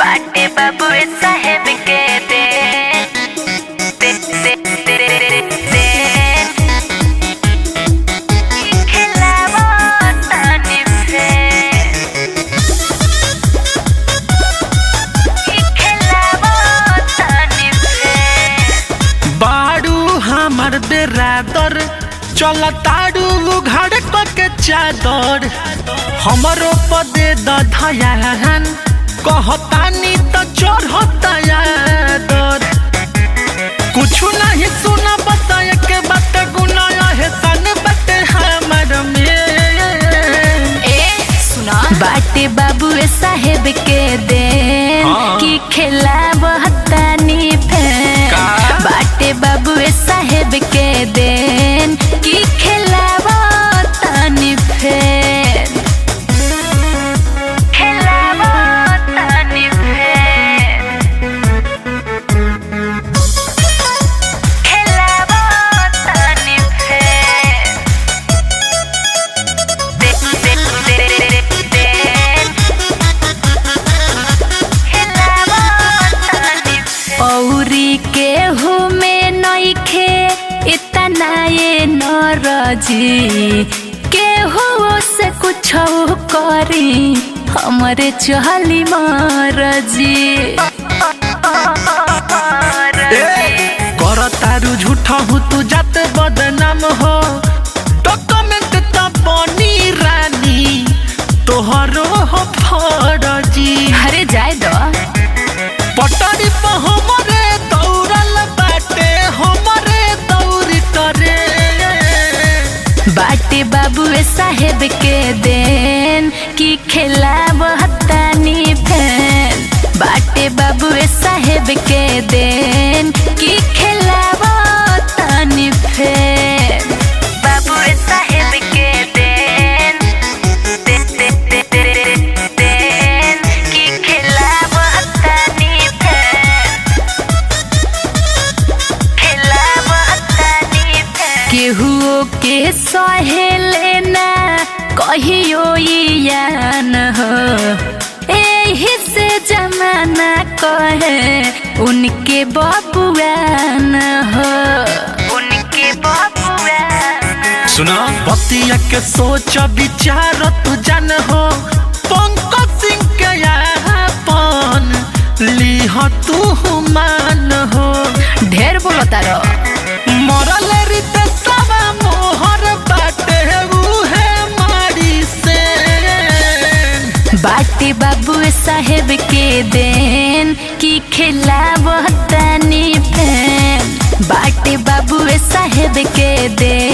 बाटे बाबू साहेब के दे खिलावा तानी खिलावा तानी बाड़ू हमार बेरादर चल ताड़ू उघाड़ के चादर हमरो पदे दयान कहतानी तो चढ़ता यादर कुछ नहीं सुना बताए के बात गुना है सन बटे हमार में बाटे बाबू साहेब के दे की खिलाव तानी फेन बाटे बाबू साहेब के दे की खिलाव तानी फेन खिलाव तानी फेन खिलाव तानी फेन औरी के में नइखे इतना ये नरजी केहू से कुछ करी हमरे चहली मरजी कर तारू झूठा हूँ तू जात बदनाम हो डॉक्यूमेंट तो बनी रानी तोहरो हो फौजी अरे जाए दो पटरी पर हमरे दौड़ल बाटे हमरे दौरी करे बाटे बाबू साहेब के देन की खिलाव तानी फेन बाटे बाबू साहेब के देन की खिलाव तानी फेन बाबू साहेब के देन की खिलाव तानी फेन खिलाव तानी फेन केहू के सहेले ना कहियो यान हो एही से जमाना कहे उनके बबुआन हो उनके बबुआन सुना बतिया के सोच विचार तू जान हो पंकज सिंह के यापन लीह तू मान हो ढेर बोलता रहो मरल रीते सवा मोहर बाटे उहे मारी से बाटे बाबू साहेब के देन की खिलाव तानी फेन बाटे बाबू साहेब के देन